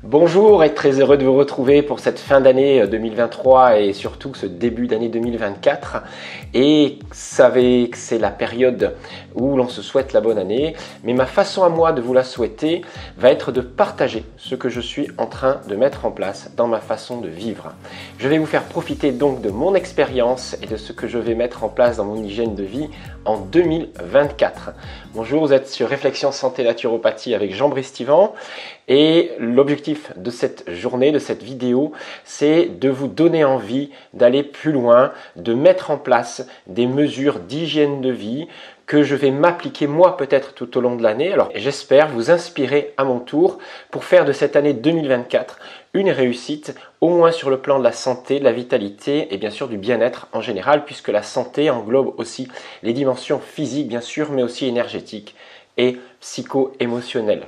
Bonjour et très heureux de vous retrouver pour cette fin d'année 2023 et surtout ce début d'année 2024. Et vous savez que c'est la période où l'on se souhaite la bonne année, mais ma façon à moi de vous la souhaiter va être de partager ce que je suis en train de mettre en place dans ma façon de vivre. Je vais vous faire profiter donc de mon expérience et de ce que je vais mettre en place dans mon hygiène de vie en 2024. Bonjour, vous êtes sur Réflexion Santé Naturopathie avec Jean-Brice Tivan. Et l'objectif de cette journée, de cette vidéo, c'est de vous donner envie d'aller plus loin, de mettre en place des mesures d'hygiène de vie que je vais m'appliquer moi peut-être tout au long de l'année. Alors j'espère vous inspirer à mon tour pour faire de cette année 2024 une réussite, au moins sur le plan de la santé, de la vitalité et bien sûr du bien-être en général, puisque la santé englobe aussi les dimensions physiques bien sûr, mais aussi énergétiques et psycho-émotionnelles.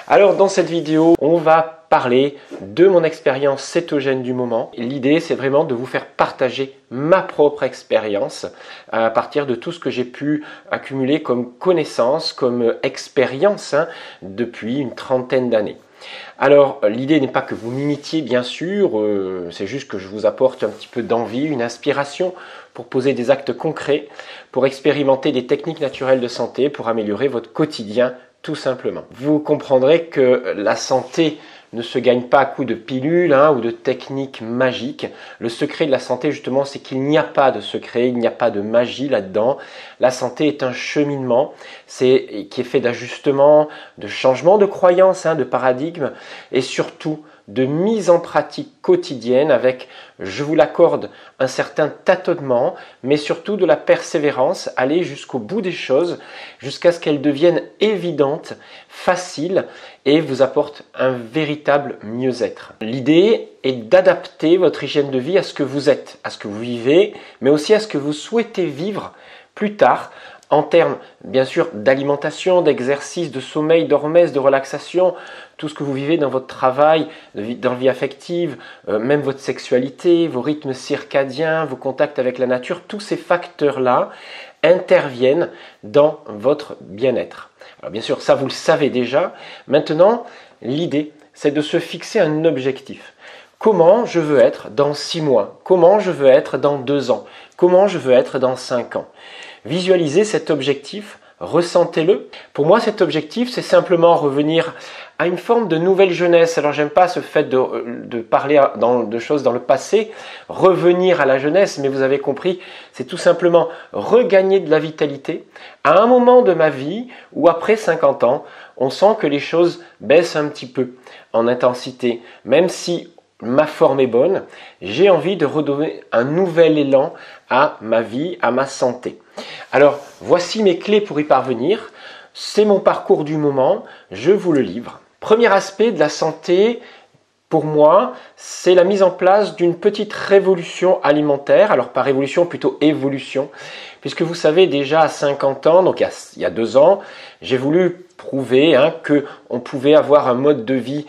Alors dans cette vidéo, on va parler de mon expérience cétogène du moment. L'idée, c'est vraiment de vous faire partager ma propre expérience à partir de tout ce que j'ai pu accumuler comme connaissances, comme expérience depuis une trentaine d'années. Alors l'idée n'est pas que vous m'imitiez bien sûr, c'est juste que je vous apporte un petit peu d'envie, une inspiration pour poser des actes concrets, pour expérimenter des techniques naturelles de santé, pour améliorer votre quotidien tout simplement. Vous comprendrez que la santé ne se gagne pas à coup de pilules ou de techniques magiques. Le secret de la santé, justement, c'est qu'il n'y a pas de secret, il n'y a pas de magie là-dedans. La santé est un cheminement qui est fait d'ajustements, de changements de croyances, de paradigmes et surtout de mise en pratique quotidienne avec, je vous l'accorde, un certain tâtonnement, mais surtout de la persévérance, aller jusqu'au bout des choses, jusqu'à ce qu'elles deviennent évidentes, faciles et vous apportent un véritable mieux-être. L'idée est d'adapter votre hygiène de vie à ce que vous êtes, à ce que vous vivez, mais aussi à ce que vous souhaitez vivre plus tard, en termes, bien sûr, d'alimentation, d'exercice, de sommeil, d'hormèse, de relaxation, tout ce que vous vivez dans votre travail, dans la vie affective, même votre sexualité, vos rythmes circadiens, vos contacts avec la nature, tous ces facteurs-là interviennent dans votre bien-être. Alors bien sûr, ça vous le savez déjà. Maintenant, l'idée, c'est de se fixer un objectif. Comment je veux être dans 6 mois? Comment je veux être dans 2 ans? Comment je veux être dans 5 ans? Visualisez cet objectif, ressentez-le. Pour moi, cet objectif, c'est simplement revenir à une forme de nouvelle jeunesse. Alors, j'aime pas ce fait de parler de choses dans le passé, revenir à la jeunesse, mais vous avez compris, c'est tout simplement regagner de la vitalité à un moment de ma vie où, après 50 ans, on sent que les choses baissent un petit peu en intensité, même si ma forme est bonne, j'ai envie de redonner un nouvel élan à ma vie, à ma santé. Alors, voici mes clés pour y parvenir. C'est mon parcours du moment, je vous le livre. Premier aspect de la santé, pour moi, c'est la mise en place d'une petite révolution alimentaire. Alors, pas révolution, plutôt évolution. Puisque vous savez, déjà à 50 ans, donc il y a 2 ans, j'ai voulu prouver qu'on pouvait avoir un mode de vie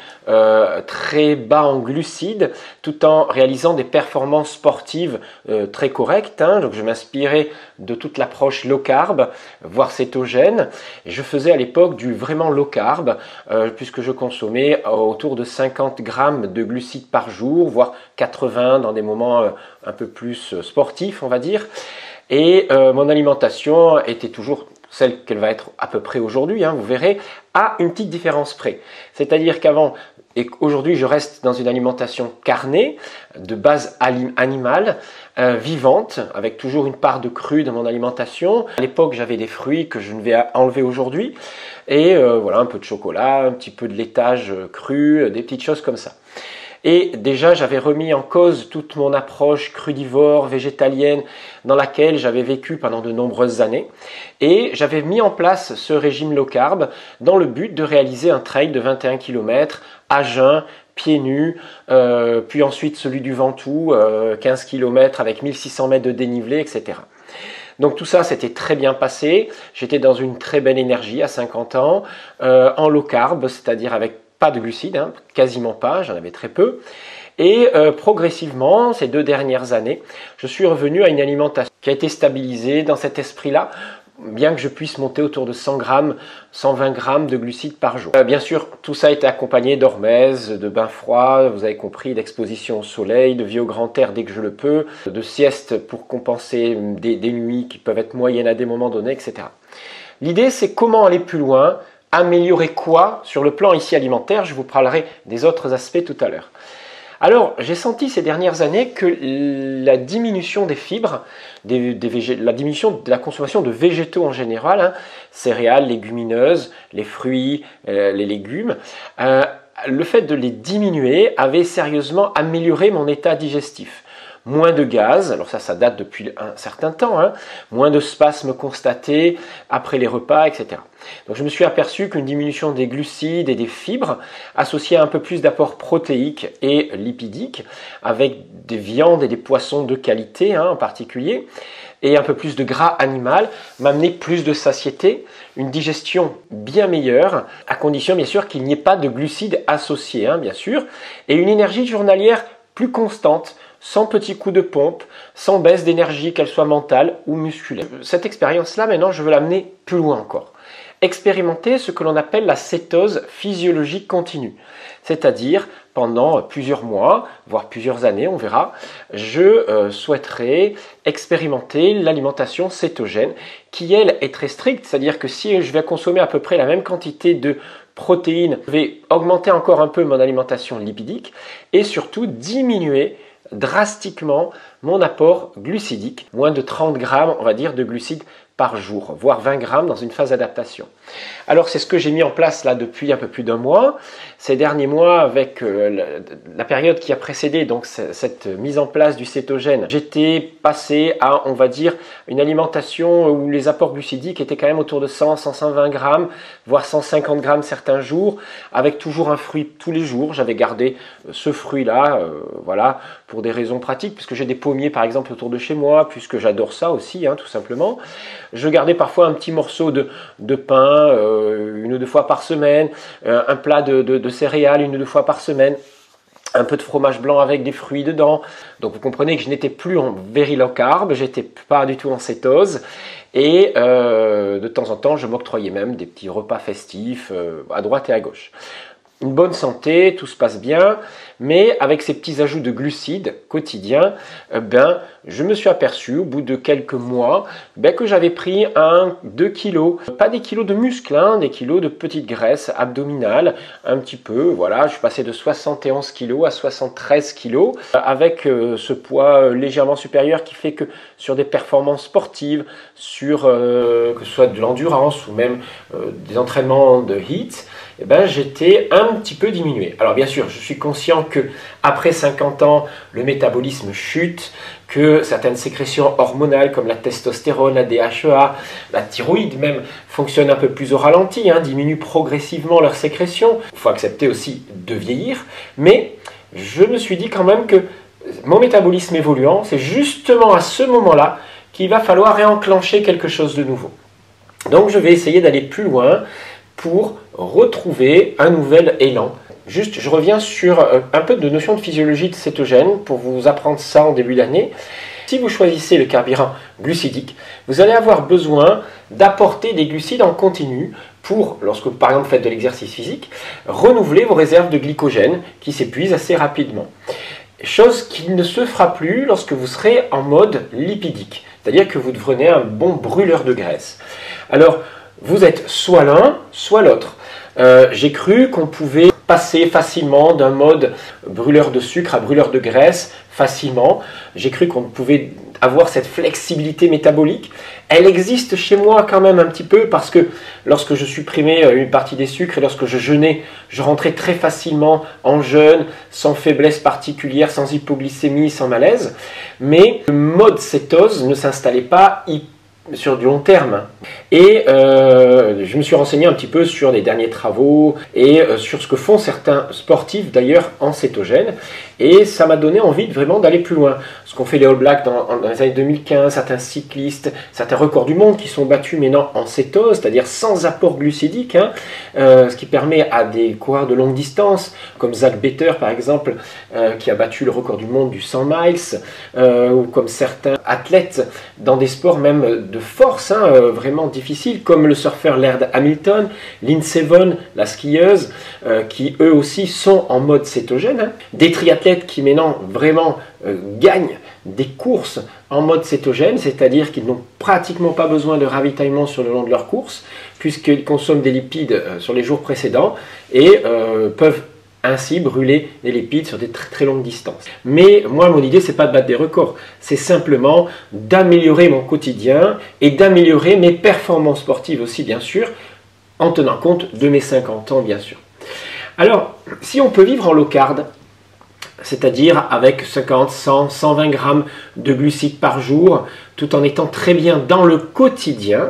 très bas en glucides tout en réalisant des performances sportives très correctes. Donc je m'inspirais de toute l'approche low carb, voire cétogène. Et je faisais à l'époque du vraiment low carb puisque je consommais autour de 50 grammes de glucides par jour, voire 80 dans des moments un peu plus sportifs, on va dire. Et mon alimentation était toujours celle qu'elle va être à peu près aujourd'hui, vous verrez, à une petite différence près. C'est-à-dire qu'avant et qu'aujourd'hui, je reste dans une alimentation carnée, de base animale, vivante, avec toujours une part de cru dans mon alimentation. À l'époque, j'avais des fruits que je ne vais enlever aujourd'hui. Et voilà, un peu de chocolat, un petit peu de laitage cru, des petites choses comme ça. Et déjà, j'avais remis en cause toute mon approche crudivore, végétalienne, dans laquelle j'avais vécu pendant de nombreuses années. Et j'avais mis en place ce régime low carb dans le but de réaliser un trail de 21 km à jeun, pieds nus, puis ensuite celui du Ventoux, 15 km avec 1600 mètres de dénivelé, etc. Donc tout ça, c'était très bien passé. J'étais dans une très belle énergie à 50 ans, en low carb, c'est-à-dire avec pas de glucides, quasiment pas, j'en avais très peu. Et progressivement, ces 2 dernières années, je suis revenu à une alimentation qui a été stabilisée dans cet esprit-là, bien que je puisse monter autour de 100 grammes, 120 grammes de glucides par jour. Bien sûr, tout ça est accompagné d'hormèse, de bains froids, vous avez compris, d'exposition au soleil, de vie au grand air dès que je le peux, de sieste pour compenser des nuits qui peuvent être moyennes à des moments donnés, etc. L'idée, c'est comment aller plus loin, améliorer quoi sur le plan ici alimentaire. Je vous parlerai des autres aspects tout à l'heure. Alors, j'ai senti ces dernières années que la diminution des fibres, la diminution de la consommation de végétaux en général, céréales, légumineuses, les fruits, les légumes, le fait de les diminuer avait sérieusement amélioré mon état digestif. Moins de gaz, alors ça date depuis un certain temps, moins de spasmes constatés après les repas, etc. Donc je me suis aperçu qu'une diminution des glucides et des fibres, associée à un peu plus d'apport protéique et lipidique, avec des viandes et des poissons de qualité en particulier, et un peu plus de gras animal, m'amenait plus de satiété, une digestion bien meilleure, à condition bien sûr qu'il n'y ait pas de glucides associés, bien sûr, et une énergie journalière plus constante, sans petits coups de pompe, sans baisse d'énergie, qu'elle soit mentale ou musculaire. Cette expérience-là, maintenant, je veux l'amener plus loin encore. Expérimenter ce que l'on appelle la cétose physiologique continue. C'est-à-dire, pendant plusieurs mois, voire plusieurs années, on verra, je souhaiterais expérimenter l'alimentation cétogène, qui, elle, est très stricte. C'est-à-dire que si je vais consommer à peu près la même quantité de protéines, je vais augmenter encore un peu mon alimentation lipidique et surtout diminuer drastiquement mon apport glucidique, moins de 30 grammes, on va dire, de glucides par jour, voire 20 grammes dans une phase d'adaptation. Alors c'est ce que j'ai mis en place là depuis un peu plus d'un mois. Ces derniers mois, avec la période qui a précédé donc cette mise en place du cétogène, j'étais passé à, on va dire, une alimentation où les apports glucidiques étaient quand même autour de 100, 120 grammes, voire 150 grammes certains jours, avec toujours un fruit tous les jours. J'avais gardé ce fruit-là, voilà, pour des raisons pratiques, puisque j'ai des pommiers par exemple autour de chez moi, puisque j'adore ça aussi, tout simplement. Je gardais parfois un petit morceau de pain, une ou deux fois par semaine, un plat de céréales une ou deux fois par semaine, un peu de fromage blanc avec des fruits dedans. Donc vous comprenez que je n'étais plus en very low carb, j'étais pas du tout en cétose. Et de temps en temps, je m'octroyais même des petits repas festifs à droite et à gauche. Une bonne santé, tout se passe bien, mais avec ces petits ajouts de glucides quotidiens, je me suis aperçu au bout de quelques mois que j'avais pris 2 kilos, pas des kilos de muscles, des kilos de petite graisse abdominale, un petit peu, voilà, je suis passé de 71 kilos à 73 kilos, avec ce poids légèrement supérieur qui fait que sur des performances sportives, sur que ce soit de l'endurance ou même des entraînements de HIIT, j'étais un petit peu diminué. Alors bien sûr, je suis conscient que après 50 ans, le métabolisme chute, que certaines sécrétions hormonales comme la testostérone, la DHEA, la thyroïde même, fonctionnent un peu plus au ralenti, diminuent progressivement leur sécrétion. Il faut accepter aussi de vieillir, mais je me suis dit quand même que mon métabolisme évoluant, c'est justement à ce moment-là qu'il va falloir réenclencher quelque chose de nouveau. Donc je vais essayer d'aller plus loin pour retrouver un nouvel élan. Juste, je reviens sur un peu de notion de physiologie de cétogène pour vous apprendre ça en début d'année. Si vous choisissez le carburant glucidique, vous allez avoir besoin d'apporter des glucides en continu pour, lorsque par exemple vous faites de l'exercice physique, renouveler vos réserves de glycogène qui s'épuisent assez rapidement. Chose qui ne se fera plus lorsque vous serez en mode lipidique, c'est-à-dire que vous devenez un bon brûleur de graisse. Alors, vous êtes soit l'un, soit l'autre. J'ai cru qu'on pouvait passer facilement d'un mode brûleur de sucre à brûleur de graisse, facilement. J'ai cru qu'on pouvait avoir cette flexibilité métabolique. Elle existe chez moi quand même un petit peu parce que lorsque je supprimais une partie des sucres et lorsque je jeûnais, je rentrais très facilement en jeûne, sans faiblesse particulière, sans hypoglycémie, sans malaise. Mais le mode cétose ne s'installait pas sur du long terme. Et je me suis renseigné un petit peu sur les derniers travaux et sur ce que font certains sportifs d'ailleurs en cétogène, et ça m'a donné envie vraiment d'aller plus loin. Ce qu'ont fait les All Blacks dans les années 2015, certains cyclistes, certains records du monde qui sont battus maintenant en cétose, c'est-à-dire sans apport glucidique, ce qui permet à des coureurs de longue distance, comme Zach Better par exemple, qui a battu le record du monde du 100 miles, ou comme certains athlètes dans des sports même de force, hein, vraiment difficiles, comme le surfeur Laird Hamilton, Lindsey Vonn, la skieuse, qui eux aussi sont en mode cétogène. Hein. Des triathlètes qui maintenant vraiment gagnent des courses en mode cétogène, c'est-à-dire qu'ils n'ont pratiquement pas besoin de ravitaillement sur le long de leur course, puisqu'ils consomment des lipides sur les jours précédents et peuvent ainsi brûler des lipides sur des très longues distances. Mais moi, mon idée, c'est pas de battre des records, c'est simplement d'améliorer mon quotidien et d'améliorer mes performances sportives aussi, bien sûr, en tenant compte de mes 50 ans, bien sûr. Alors, si on peut vivre en low carb, c'est-à-dire avec 50, 100, 120 grammes de glucides par jour, tout en étant très bien dans le quotidien,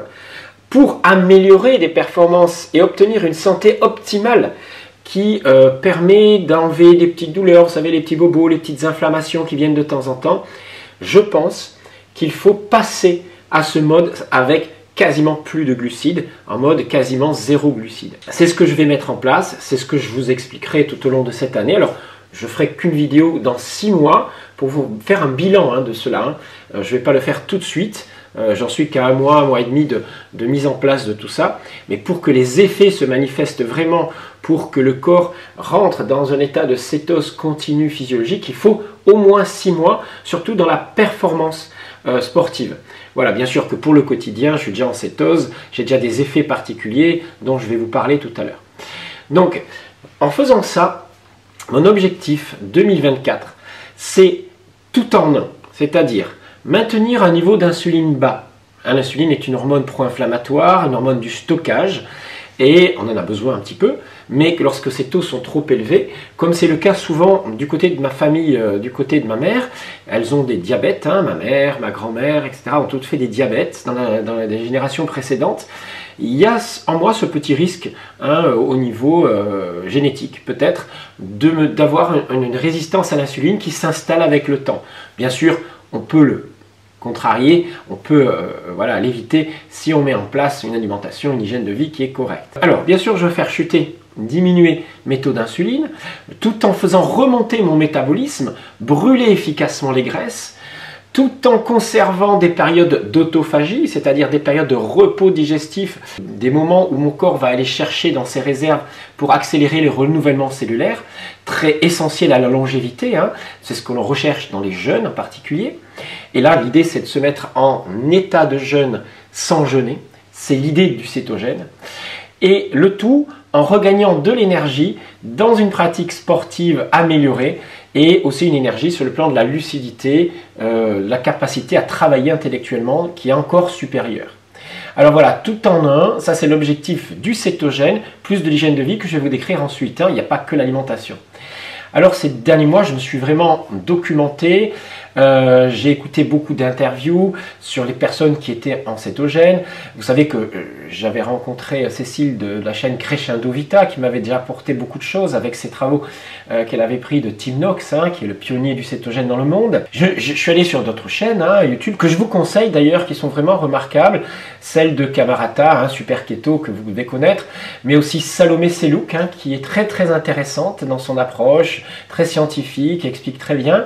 pour améliorer des performances et obtenir une santé optimale qui permet d'enlever des petites douleurs, vous savez, les petits bobos, les petites inflammations qui viennent de temps en temps, je pense qu'il faut passer à ce mode avec quasiment plus de glucides, en mode quasiment zéro glucides. C'est ce que je vais mettre en place, c'est ce que je vous expliquerai tout au long de cette année. Alors, je ferai qu'une vidéo dans 6 mois pour vous faire un bilan de cela. Je ne vais pas le faire tout de suite. J'en suis qu'à un mois et demi de mise en place de tout ça. Mais pour que les effets se manifestent vraiment, pour que le corps rentre dans un état de cétose continue physiologique, il faut au moins 6 mois, surtout dans la performance sportive. Voilà, bien sûr que pour le quotidien, je suis déjà en cétose, j'ai déjà des effets particuliers dont je vais vous parler tout à l'heure. Donc, en faisant ça, mon objectif 2024, c'est tout en un, c'est-à-dire maintenir un niveau d'insuline bas. L'insuline est une hormone pro-inflammatoire, une hormone du stockage, et on en a besoin un petit peu, mais que lorsque ces taux sont trop élevés, comme c'est le cas souvent du côté de ma famille, du côté de ma mère, elles ont des diabètes, hein, ma mère, ma grand-mère, etc. ont toutes fait des diabètes dans les générations précédentes. Il y a en moi ce petit risque au niveau génétique, peut-être, d'avoir une résistance à l'insuline qui s'installe avec le temps. Bien sûr, on peut le contrarier, on peut l'éviter si on met en place une alimentation, une hygiène de vie qui est correcte. Alors, bien sûr, je vais faire diminuer mes taux d'insuline, tout en faisant remonter mon métabolisme, brûler efficacement les graisses, tout en conservant des périodes d'autophagie, c'est-à-dire des périodes de repos digestif, des moments où mon corps va aller chercher dans ses réserves pour accélérer le renouvellement cellulaire, très essentiel à la longévité, hein. C'est ce que l'on recherche dans les jeunes en particulier. Et là, l'idée, c'est de se mettre en état de jeûne sans jeûner, c'est l'idée du cétogène, et le tout en regagnant de l'énergie dans une pratique sportive améliorée, et aussi une énergie sur le plan de la lucidité, la capacité à travailler intellectuellement qui est encore supérieure. Alors voilà, tout en un, ça c'est l'objectif du cétogène, plus de l'hygiène de vie que je vais vous décrire ensuite, hein, il n'y a pas que l'alimentation. Alors ces derniers mois, je me suis vraiment documenté, j'ai écouté beaucoup d'interviews sur les personnes qui étaient en cétogène. Vous savez que j'avais rencontré Cécile de la chaîne Crescendo Vita qui m'avait déjà apporté beaucoup de choses avec ses travaux qu'elle avait pris de Tim Nox, hein, qui est le pionnier du cétogène dans le monde. Je suis allé sur d'autres chaînes YouTube que je vous conseille d'ailleurs, qui sont vraiment remarquables, celle de Camarata, hein, Super Keto, que vous devez connaître, mais aussi Salomé Sellouk, hein, qui est très intéressante dans son approche, très scientifique, explique très bien,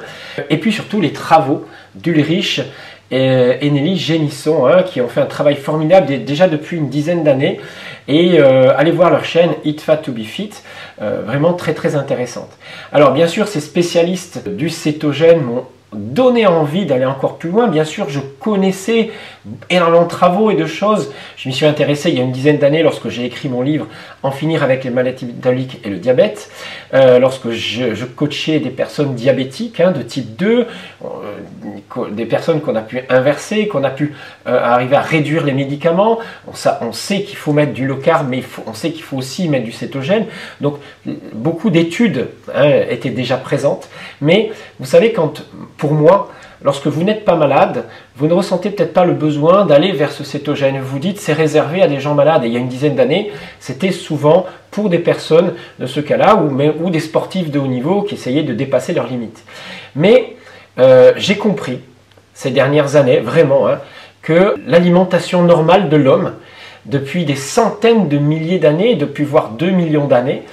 et puis surtout les travaux d'Ulrich et Nelly Génisson, hein, qui ont fait un travail formidable déjà depuis une dizaine d'années, et allez voir leur chaîne Eat Fat to Be Fit, vraiment très intéressante. Alors bien sûr, ces spécialistes du cétogène m'ont donné envie d'aller encore plus loin. Bien sûr, je connaissais énormément de travaux et de choses. Je m'y suis intéressé il y a une dizaine d'années lorsque j'ai écrit mon livre « En finir avec les maladies métaboliques et le diabète », lorsque je coachais des personnes diabétiques, hein, de type 2, des personnes qu'on a pu inverser, qu'on a pu arriver à réduire les médicaments. On sait qu'il faut mettre du low carb, mais on sait qu'il faut aussi mettre du cétogène. Donc, beaucoup d'études étaient déjà présentes. Mais vous savez, pour moi, lorsque vous n'êtes pas malade, vous ne ressentez peut-être pas le besoin d'aller vers ce cétogène. Vous dites c'est réservé à des gens malades. Et il y a une dizaine d'années, c'était souvent pour des personnes de ce cas-là ou des sportifs de haut niveau qui essayaient de dépasser leurs limites. Mais j'ai compris ces dernières années, vraiment, hein, que l'alimentation normale de l'homme, depuis des centaines de milliers d'années, depuis voire 2 millions d'années,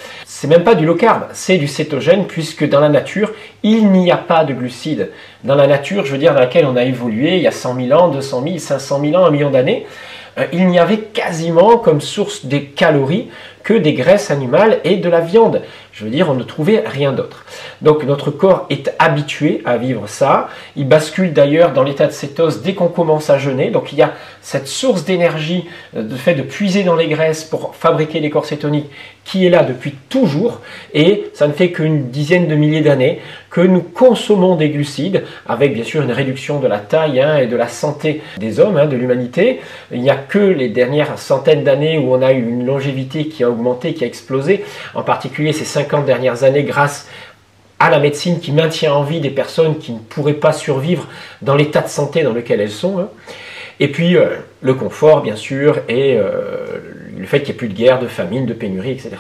c'est même pas du low carb, c'est du cétogène, puisque dans la nature, il n'y a pas de glucides. Dans la nature, je veux dire, dans laquelle on a évolué il y a 100 000 ans, 200 000, 500 000 ans, 1 million d'années, il n'y avait quasiment comme source des calories que des graisses animales et de la viande. Je veux dire, on ne trouvait rien d'autre. Donc notre corps est habitué à vivre ça. Il bascule d'ailleurs dans l'état de cétose dès qu'on commence à jeûner. Donc il y a cette source d'énergie, de fait de puiser dans les graisses pour fabriquer les corps cétoniques qui est là depuis toujours. Et ça ne fait qu'une dizaine de milliers d'années que nous consommons des glucides, avec bien sûr une réduction de la taille et de la santé des hommes, de l'humanité. Il n'y a que les dernières centaines d'années où on a eu une longévité qui a augmenté, qui a explosé, en particulier ces 50 dernières années grâce à la médecine qui maintient en vie des personnes qui ne pourraient pas survivre dans l'état de santé dans lequel elles sont. Et puis le confort bien sûr et le fait qu'il n'y ait plus de guerre, de famine, de pénurie, etc.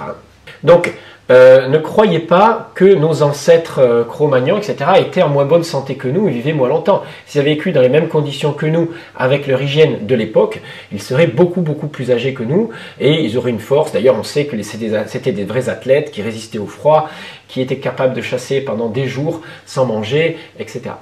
Donc ne croyez pas que nos ancêtres Cro-Magnons, etc. étaient en moins bonne santé que nous et vivaient moins longtemps. S'ils avaient vécu dans les mêmes conditions que nous, avec leur hygiène de l'époque, ils seraient beaucoup plus âgés que nous et ils auraient une force. D'ailleurs, on sait que c'était des vrais athlètes qui résistaient au froid, qui étaient capables de chasser pendant des jours sans manger, etc.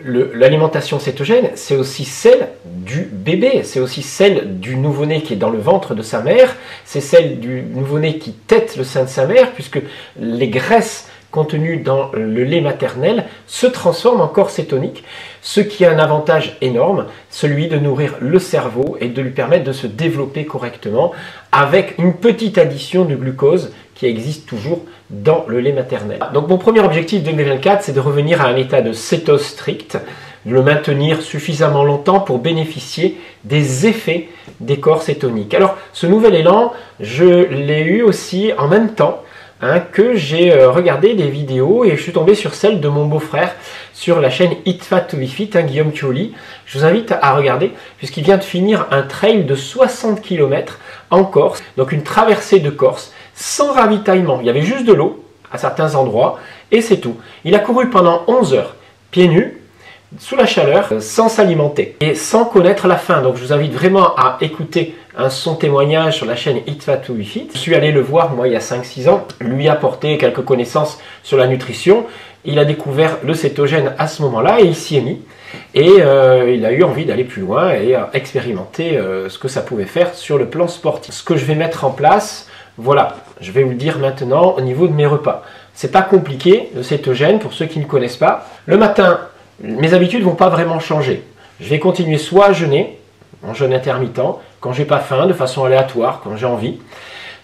L'alimentation cétogène, c'est aussi celle du bébé, c'est aussi celle du nouveau-né qui est dans le ventre de sa mère, c'est celle du nouveau-né qui tète le sein de sa mère, puisque les graisses contenues dans le lait maternel se transforment en corps cétonique, ce qui a un avantage énorme, celui de nourrir le cerveau et de lui permettre de se développer correctement avec une petite addition de glucose qui existe toujours dans le lait maternel. Donc mon premier objectif 2024, c'est de revenir à un état de cétose strict, de le maintenir suffisamment longtemps pour bénéficier des effets des corps cétoniques. Alors ce nouvel élan, je l'ai eu aussi en même temps que j'ai regardé des vidéos et je suis tombé sur celle de mon beau-frère sur la chaîne Eat Fat to Be Fit, Guillaume Thioli. Je vous invite à regarder puisqu'il vient de finir un trail de 60 km en Corse, donc une traversée de Corse sans ravitaillement. Il y avait juste de l'eau à certains endroits et c'est tout. Il a couru pendant 11 heures, pieds nus, sous la chaleur, sans s'alimenter et sans connaître la faim. Donc je vous invite vraiment à écouter son témoignage sur la chaîne Eat Fat to Be Fit. Je suis allé le voir, moi, il y a 5-6 ans, lui apporter quelques connaissances sur la nutrition. Il a découvert le cétogène à ce moment-là et il s'y est mis. Et il a eu envie d'aller plus loin et expérimenter ce que ça pouvait faire sur le plan sportif. Ce que je vais mettre en place, voilà, je vais vous le dire maintenant au niveau de mes repas. C'est pas compliqué, le cétogène, pour ceux qui ne connaissent pas. Le matin, mes habitudes ne vont pas vraiment changer. Je vais continuer soit à jeûner, en jeûne intermittent, quand j'ai pas faim, de façon aléatoire, quand j'ai envie.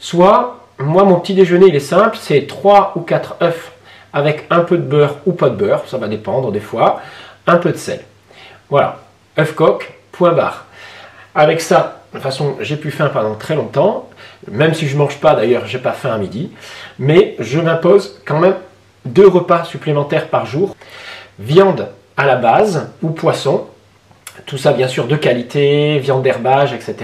Soit, moi, mon petit déjeuner, il est simple, c'est 3 ou 4 œufs avec un peu de beurre ou pas de beurre, ça va dépendre des fois, un peu de sel. Voilà, œuf coq, point barre. Avec ça, de toute façon, j'ai plus faim pendant très longtemps, même si je mange pas d'ailleurs, j'ai pas faim à midi, mais je m'impose quand même 2 repas supplémentaires par jour. Viande à la base ou poisson, tout ça bien sûr de qualité, viande d'herbage, etc.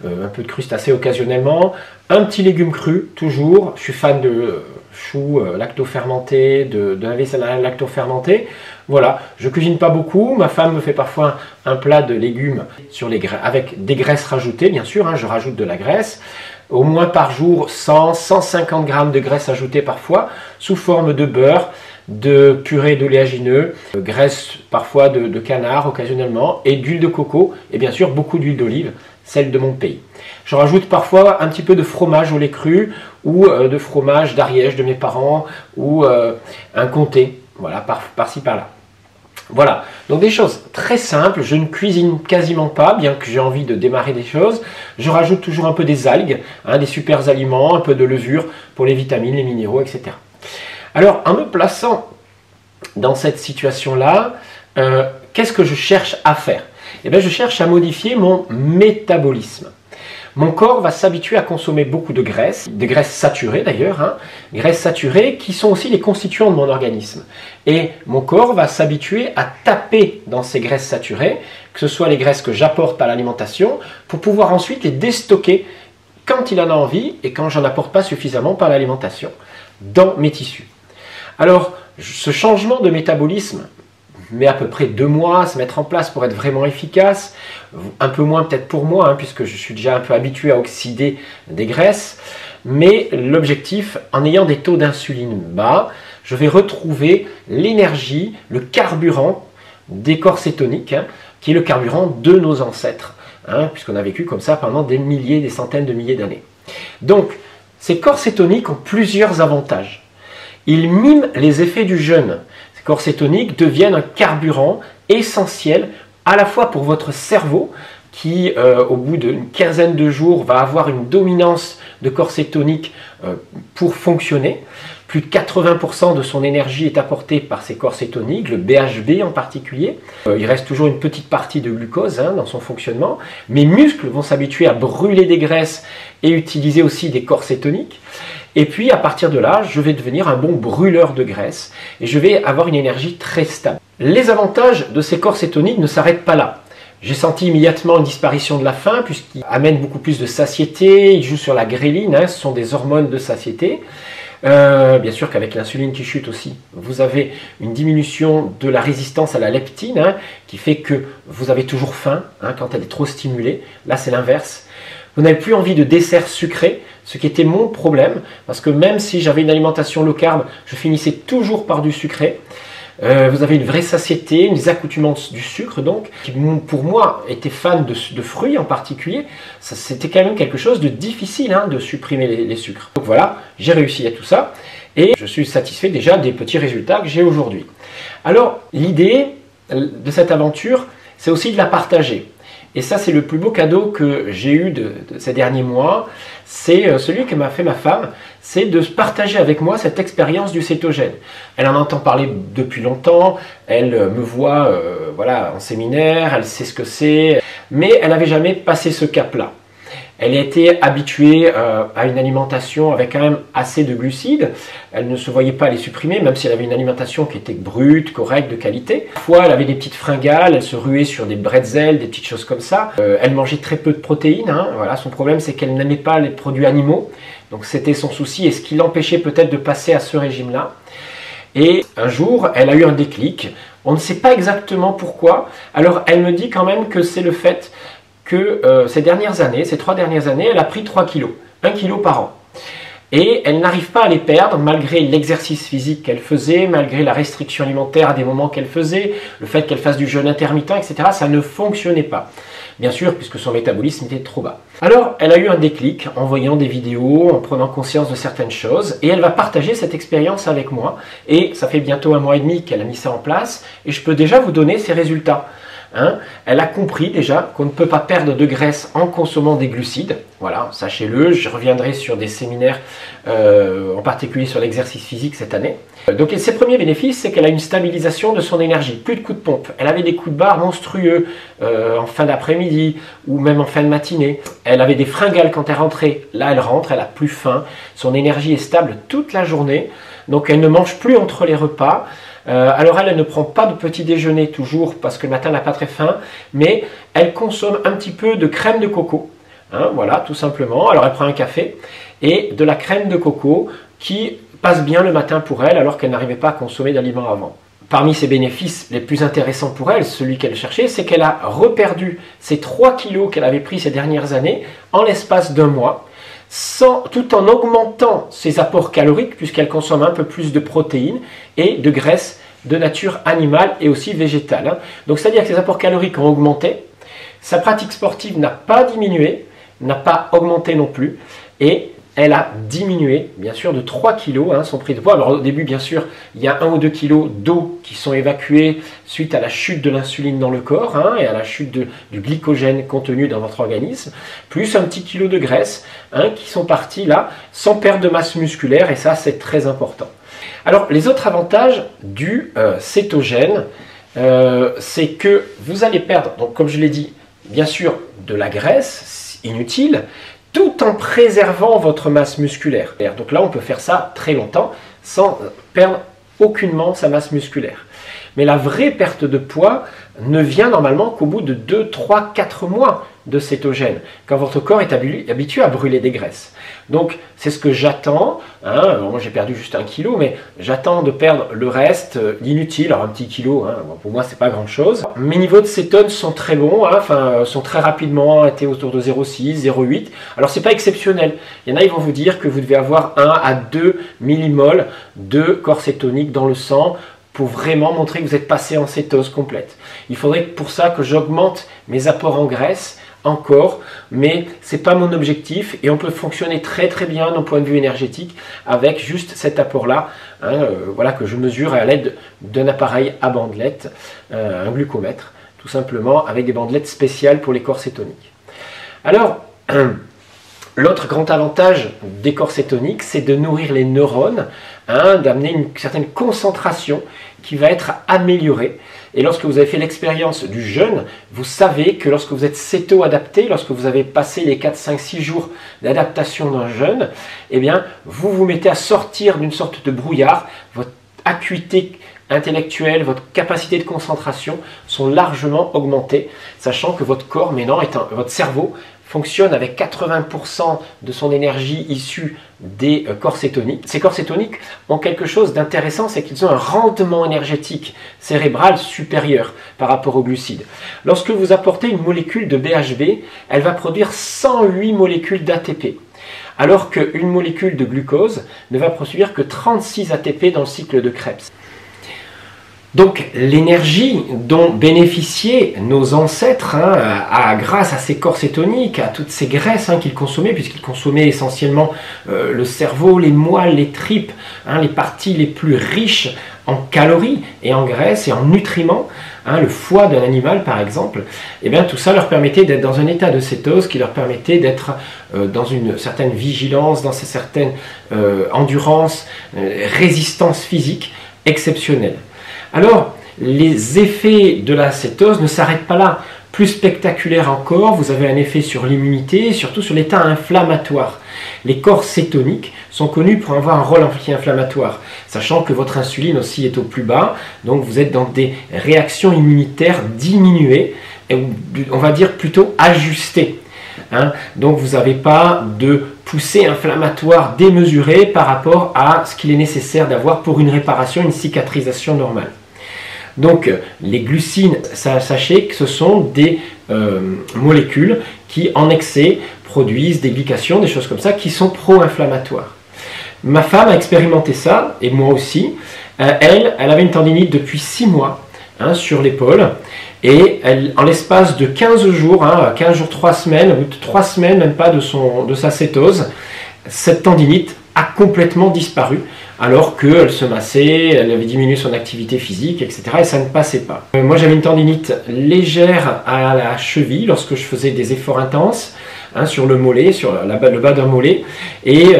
Un peu de crustacés occasionnellement, un petit légume cru toujours, je suis fan de choux lacto-fermentés, de la vaisselle lacto-fermentée. Voilà, je cuisine pas beaucoup, ma femme me fait parfois un plat de légumes avec des graisses rajoutées, bien sûr, je rajoute de la graisse. Au moins par jour, 100-150 grammes de graisse ajoutée parfois, sous forme de beurre, de purée d'oléagineux, graisse parfois de canard occasionnellement, et d'huile de coco, et bien sûr beaucoup d'huile d'olive, celle de mon pays. Je rajoute parfois un petit peu de fromage au lait cru, ou de fromage d'Ariège de mes parents, ou un comté, voilà, par-ci par-là. Voilà, donc des choses très simples, je ne cuisine quasiment pas, bien que j'ai envie de démarrer des choses. Je rajoute toujours un peu des algues, des super aliments, un peu de levure pour les vitamines, les minéraux, etc. Alors, en me plaçant dans cette situation-là, qu'est-ce que je cherche à faire? Eh bien, je cherche à modifier mon métabolisme. Mon corps va s'habituer à consommer beaucoup de graisses saturées d'ailleurs, graisses saturées qui sont aussi les constituants de mon organisme. Et mon corps va s'habituer à taper dans ces graisses saturées, que ce soit les graisses que j'apporte par l'alimentation, pour pouvoir ensuite les déstocker quand il en a envie et quand j'en apporte pas suffisamment par l'alimentation, dans mes tissus. Alors, ce changement de métabolisme met à peu près 2 mois à se mettre en place pour être vraiment efficace, un peu moins peut-être pour moi, puisque je suis déjà un peu habitué à oxyder des graisses. mais l'objectif, en ayant des taux d'insuline bas, je vais retrouver l'énergie, le carburant des corps cétoniques, qui est le carburant de nos ancêtres, puisqu'on a vécu comme ça pendant des milliers, des centaines de milliers d'années. Donc, ces corps cétoniques ont plusieurs avantages. Ils miment les effets du jeûne. Ces corps cétoniques deviennent un carburant essentiel à la fois pour votre cerveau, qui au bout d'une quinzaine de jours va avoir une dominance de corps cétonique pour fonctionner. Plus de 80% de son énergie est apportée par ces corps cétoniques, le BHB en particulier. Il reste toujours une petite partie de glucose dans son fonctionnement. Mes muscles vont s'habituer à brûler des graisses et utiliser aussi des corps cétoniques. Et puis à partir de là, je vais devenir un bon brûleur de graisse et je vais avoir une énergie très stable. Les avantages de ces corps cétoniques ne s'arrêtent pas là. J'ai senti immédiatement une disparition de la faim puisqu'ils amènent beaucoup plus de satiété, ils jouent sur la gréline, ce sont des hormones de satiété. Bien sûr qu'avec l'insuline qui chute aussi, vous avez une diminution de la résistance à la leptine qui fait que vous avez toujours faim quand elle est trop stimulée. Là, c'est l'inverse. Vous n'avez plus envie de desserts sucrés, ce qui était mon problème, parce que même si j'avais une alimentation low carb, je finissais toujours par du sucré. Vous avez une vraie satiété, une accoutumance du sucre, donc, qui pour moi était fan de fruits en particulier. C'était quand même quelque chose de difficile de supprimer les sucres. Donc voilà, j'ai réussi à tout ça et je suis satisfait déjà des petits résultats que j'ai aujourd'hui. Alors, l'idée de cette aventure, c'est aussi de la partager. Et ça, c'est le plus beau cadeau que j'ai eu de ces derniers mois. C'est celui que m'a fait ma femme, c'est de partager avec moi cette expérience du cétogène. Elle en entend parler depuis longtemps, elle me voit voilà, en séminaire, elle sait ce que c'est, mais elle n'avait jamais passé ce cap-là. Elle était habituée à une alimentation avec quand même assez de glucides. Elle ne se voyait pas les supprimer, même si elle avait une alimentation qui était brute, correcte, de qualité. Parfois, elle avait des petites fringales, elle se ruait sur des bretzels, des petites choses comme ça. Elle mangeait très peu de protéines. Voilà, son problème, c'est qu'elle n'aimait pas les produits animaux. Donc c'était son souci et ce qui l'empêchait peut-être de passer à ce régime-là. Et un jour, elle a eu un déclic. On ne sait pas exactement pourquoi. Alors, elle me dit quand même que c'est le fait que ces 3 dernières années, elle a pris 3 kilos, 1 kilo par an. Et elle n'arrive pas à les perdre malgré l'exercice physique qu'elle faisait, malgré la restriction alimentaire à des moments qu'elle faisait, le fait qu'elle fasse du jeûne intermittent, etc. Ça ne fonctionnait pas. Bien sûr, puisque son métabolisme était trop bas. Alors, elle a eu un déclic en voyant des vidéos, en prenant conscience de certaines choses, et elle va partager cette expérience avec moi. Et ça fait bientôt 1 mois et demi qu'elle a mis ça en place, et je peux déjà vous donner ses résultats. Elle a compris déjà qu'on ne peut pas perdre de graisse en consommant des glucides. Voilà, sachez-le, je reviendrai sur des séminaires, en particulier sur l'exercice physique cette année. Donc ses premiers bénéfices, c'est qu'elle a une stabilisation de son énergie, plus de coups de pompe. Elle avait des coups de barre monstrueux en fin d'après-midi ou même en fin de matinée. Elle avait des fringales quand elle rentrait. Là, elle rentre, elle a plus faim. Son énergie est stable toute la journée. Donc elle ne mange plus entre les repas. Alors elle ne prend pas de petit déjeuner toujours parce que le matin elle n'a pas très faim, mais elle consomme un petit peu de crème de coco, voilà, tout simplement. Alors elle prend un café et de la crème de coco qui passe bien le matin pour elle alors qu'elle n'arrivait pas à consommer d'aliments avant. Parmi ses bénéfices les plus intéressants pour elle, celui qu'elle cherchait, c'est qu'elle a reperdu ces 3 kilos qu'elle avait pris ces dernières années en l'espace d'1 mois. Tout en augmentant ses apports caloriques puisqu'elle consomme un peu plus de protéines et de graisses de nature animale et aussi végétale. Donc c'est-à-dire que ses apports caloriques ont augmenté, sa pratique sportive n'a pas diminué, n'a pas augmenté non plus, et elle a diminué, bien sûr, de 3 kg son prix de poids. Alors au début, bien sûr, il y a 1 ou 2 kg d'eau qui sont évacués suite à la chute de l'insuline dans le corps et à la chute du glycogène contenu dans votre organisme, plus un petit kilo de graisse qui sont partis là sans perte de masse musculaire, et ça, c'est très important. Alors, les autres avantages du cétogène, c'est que vous allez perdre, donc comme je l'ai dit, bien sûr, de la graisse inutile, tout en préservant votre masse musculaire. Donc là, on peut faire ça très longtemps sans perdre aucunement sa masse musculaire. Mais la vraie perte de poids ne vient normalement qu'au bout de 2, 3, 4 mois de cétogène, quand votre corps est habitué à brûler des graisses. Donc c'est ce que j'attends, hein. Moi j'ai perdu juste 1 kilo, mais j'attends de perdre le reste, l'inutile, alors un petit kilo, hein, bon, pour moi c'est pas grand chose. Mes niveaux de cétone sont très bons, hein, enfin, sont très rapidement, étaient autour de 0,6, 0,8, alors c'est pas exceptionnel, il y en a ils vont vous dire que vous devez avoir 1 à 2 millimoles de corps cétonique dans le sang, pour vraiment montrer que vous êtes passé en cétose complète. Il faudrait pour ça que j'augmente mes apports en graisse encore, mais ce n'est pas mon objectif et on peut fonctionner très très bien d'un point de vue énergétique avec juste cet apport-là, hein, voilà, que je mesure à l'aide d'un appareil à bandelettes, un glucomètre, tout simplement, avec des bandelettes spéciales pour les corps cétoniques. Alors, l'autre grand avantage des corps cétoniques, c'est de nourrir les neurones, hein, d'amener une certaine concentration qui va être améliorée. Et lorsque vous avez fait l'expérience du jeûne, vous savez que lorsque vous êtes céto-adapté, lorsque vous avez passé les 4, 5, 6 jours d'adaptation d'un jeûne, eh bien, vous vous mettez à sortir d'une sorte de brouillard. Votre acuité intellectuelle, votre capacité de concentration sont largement augmentées, sachant que votre corps maintenant, votre cerveau, fonctionne avec 80% de son énergie issue des corps cétoniques. Ces corps cétoniques ont quelque chose d'intéressant, c'est qu'ils ont un rendement énergétique cérébral supérieur par rapport aux glucides. Lorsque vous apportez une molécule de BHB, elle va produire 108 molécules d'ATP, alors qu'une molécule de glucose ne va produire que 36 ATP dans le cycle de Krebs. Donc l'énergie dont bénéficiaient nos ancêtres, hein, grâce à ces corps cétoniques, à toutes ces graisses, hein, qu'ils consommaient, puisqu'ils consommaient essentiellement le cerveau, les moelles, les tripes, hein, les parties les plus riches en calories et en graisses et en nutriments, hein, le foie d'un animal par exemple, et bien tout ça leur permettait d'être dans un état de cétose qui leur permettait d'être dans une certaine vigilance, dans une certaine endurance, résistance physique exceptionnelle. Alors, les effets de la cétose ne s'arrêtent pas là. Plus spectaculaire encore, vous avez un effet sur l'immunité et surtout sur l'état inflammatoire. Les corps cétoniques sont connus pour avoir un rôle anti-inflammatoire, sachant que votre insuline aussi est au plus bas, donc vous êtes dans des réactions immunitaires diminuées, et on va dire plutôt ajustées. Hein, donc vous n'avez pas de poussée inflammatoire démesurée par rapport à ce qu'il est nécessaire d'avoir pour une réparation, une cicatrisation normale. Donc les glucines, sachez que ce sont des molécules qui en excès produisent des glycations, des choses comme ça, qui sont pro-inflammatoires. Ma femme a expérimenté ça, et moi aussi. Elle avait une tendinite depuis 6 mois, hein, sur l'épaule. Et en l'espace de 15 jours, hein, 15 jours, 3 semaines, au bout de 3 semaines, même pas de sa cétose, cette tendinite a complètement disparu, alors qu'elle se massait, elle avait diminué son activité physique, etc. et ça ne passait pas. Moi j'avais une tendinite légère à la cheville lorsque je faisais des efforts intenses, hein, sur le mollet, sur le bas d'un mollet, et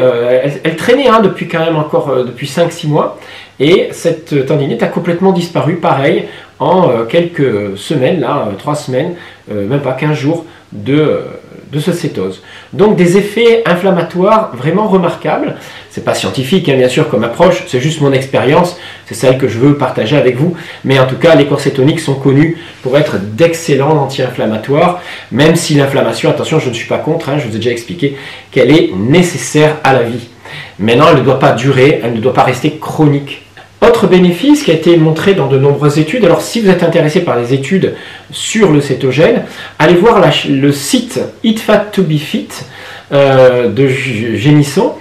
elle traînait, hein, depuis quand même encore depuis 5-6 mois, et cette tendinite a complètement disparu, pareil, en quelques semaines, là, 3 semaines, même pas 15 jours de ce cétose. Donc des effets inflammatoires vraiment remarquables. C'est pas scientifique, hein, bien sûr, comme approche, c'est juste mon expérience, c'est celle que je veux partager avec vous. Mais en tout cas, les corps cétoniques sont connus pour être d'excellents anti-inflammatoires, même si l'inflammation, attention, je ne suis pas contre, hein, je vous ai déjà expliqué qu'elle est nécessaire à la vie. Maintenant, elle ne doit pas durer, elle ne doit pas rester chronique. Autre bénéfice qui a été montré dans de nombreuses études, alors si vous êtes intéressé par les études sur le cétogène, allez voir le site Eat Fat to Be Fit de Génisson.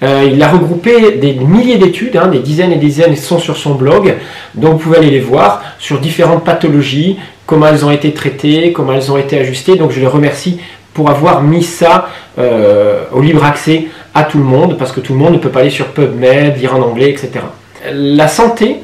Il a regroupé des milliers d'études, hein, des dizaines et des dizaines sont sur son blog, donc vous pouvez aller les voir sur différentes pathologies, comment elles ont été traitées, comment elles ont été ajustées, donc je les remercie pour avoir mis ça au libre accès à tout le monde, parce que tout le monde ne peut pas aller sur PubMed, lire en anglais, etc. La santé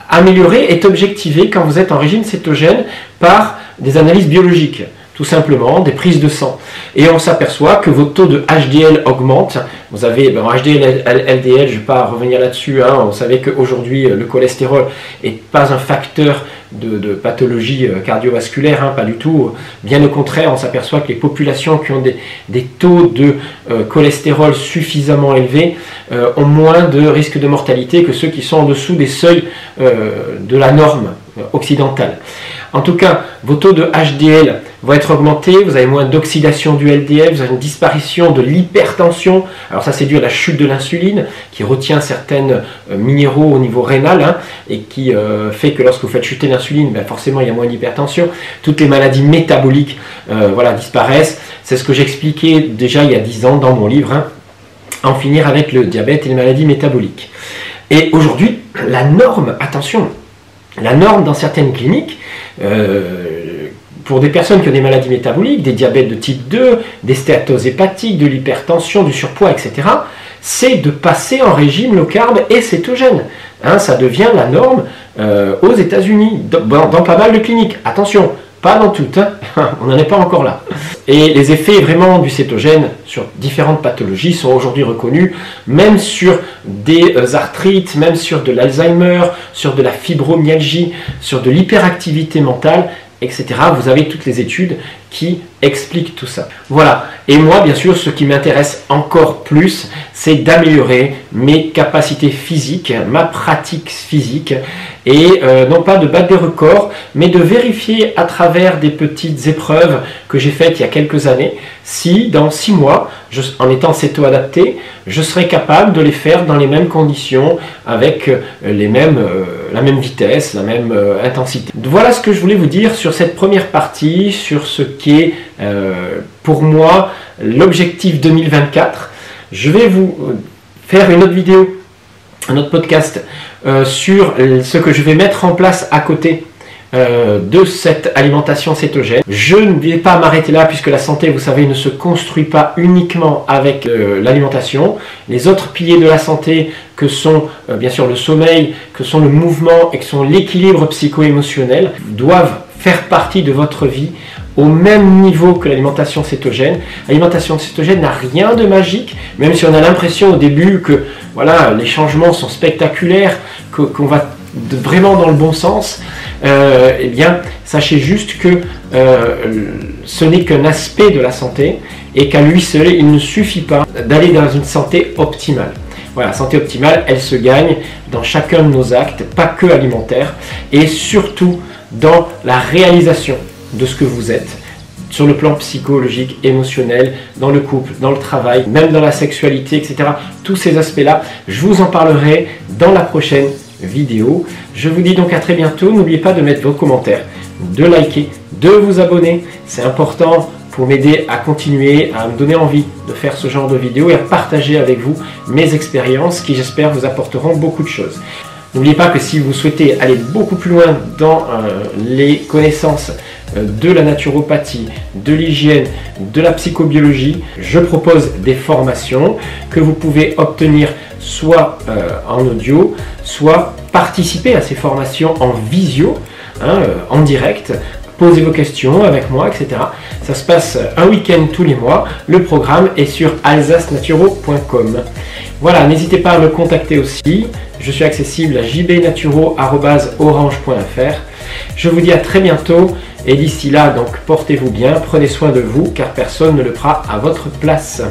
améliorée est objectivée quand vous êtes en régime cétogène par des analyses biologiques, tout simplement, des prises de sang. Et on s'aperçoit que votre taux de HDL augmente. Vous avez HDL, LDL, je ne vais pas revenir là-dessus, hein, vous savez qu'aujourd'hui le cholestérol n'est pas un facteur de pathologie cardiovasculaire, hein, pas du tout. Bien au contraire, on s'aperçoit que les populations qui ont des taux de cholestérol suffisamment élevés ont moins de risque de mortalité que ceux qui sont en dessous des seuils de la norme occidentale. En tout cas, vos taux de HDL vont être augmentés, vous avez moins d'oxydation du LDL, vous avez une disparition de l'hypertension. Alors ça, c'est dû à la chute de l'insuline qui retient certains minéraux au niveau rénal, hein, et qui fait que lorsque vous faites chuter l'insuline, ben forcément, il y a moins d'hypertension. Toutes les maladies métaboliques voilà, disparaissent. C'est ce que j'expliquais déjà il y a 10 ans dans mon livre, hein, En finir avec le diabète et les maladies métaboliques. Et aujourd'hui, la norme, attention, la norme dans certaines cliniques, pour des personnes qui ont des maladies métaboliques, des diabètes de type 2, des stéatoses hépatiques, de l'hypertension, du surpoids, etc., c'est de passer en régime low carb et cétogène. Hein, ça devient la norme aux États-Unis, dans pas mal de cliniques. Attention, pas dans toutes, hein. On n'en est pas encore là. Et les effets vraiment du cétogène sur différentes pathologies sont aujourd'hui reconnus, même sur des arthrites, même sur de l'Alzheimer, sur de la fibromyalgie, sur de l'hyperactivité mentale, etc. Vous avez toutes les études qui expliquent tout ça. Voilà. Et moi, bien sûr, ce qui m'intéresse encore plus, c'est d'améliorer mes capacités physiques, ma pratique physique, et non pas de battre des records, mais de vérifier à travers des petites épreuves que j'ai faites il y a quelques années, si dans 6 mois, en étant céto-adapté, je serai capable de les faire dans les mêmes conditions, avec la même vitesse, la même intensité. Voilà ce que je voulais vous dire sur cette première partie, sur ce qui est pour moi l'objectif 2024. Je vais vous faire une autre vidéo, un autre podcast sur ce que je vais mettre en place à côté de cette alimentation cétogène. Je ne vais pas m'arrêter là puisque la santé, vous savez, ne se construit pas uniquement avec l'alimentation. Les autres piliers de la santé que sont bien sûr le sommeil, que sont le mouvement et que sont l'équilibre psycho-émotionnel doivent faire partie de votre vie au même niveau que l'alimentation cétogène. L'alimentation cétogène n'a rien de magique, même si on a l'impression au début que voilà, les changements sont spectaculaires, qu'on va vraiment dans le bon sens. Eh bien, sachez juste que ce n'est qu'un aspect de la santé et qu'à lui seul, il ne suffit pas d'aller dans une santé optimale. Voilà, la santé optimale, elle se gagne dans chacun de nos actes, pas que alimentaires, et surtout dans la réalisation de ce que vous êtes, sur le plan psychologique, émotionnel, dans le couple, dans le travail, même dans la sexualité, etc. Tous ces aspects-là, je vous en parlerai dans la prochaine vidéo. Je vous dis donc à très bientôt. N'oubliez pas de mettre vos commentaires, de liker, de vous abonner. C'est important pour m'aider à continuer, à me donner envie de faire ce genre de vidéos et à partager avec vous mes expériences qui, j'espère, vous apporteront beaucoup de choses. N'oubliez pas que si vous souhaitez aller beaucoup plus loin dans les connaissances de la naturopathie, de l'hygiène, de la psychobiologie, je propose des formations que vous pouvez obtenir soit en audio, soit participer à ces formations en visio, hein, en direct. Posez vos questions avec moi, etc. Ça se passe un week-end tous les mois. Le programme est sur alsacenaturo.com. Voilà, n'hésitez pas à me contacter aussi. Je suis accessible à jbnaturo@orange.fr. Je vous dis à très bientôt et d'ici là, donc portez-vous bien, prenez soin de vous car personne ne le fera à votre place.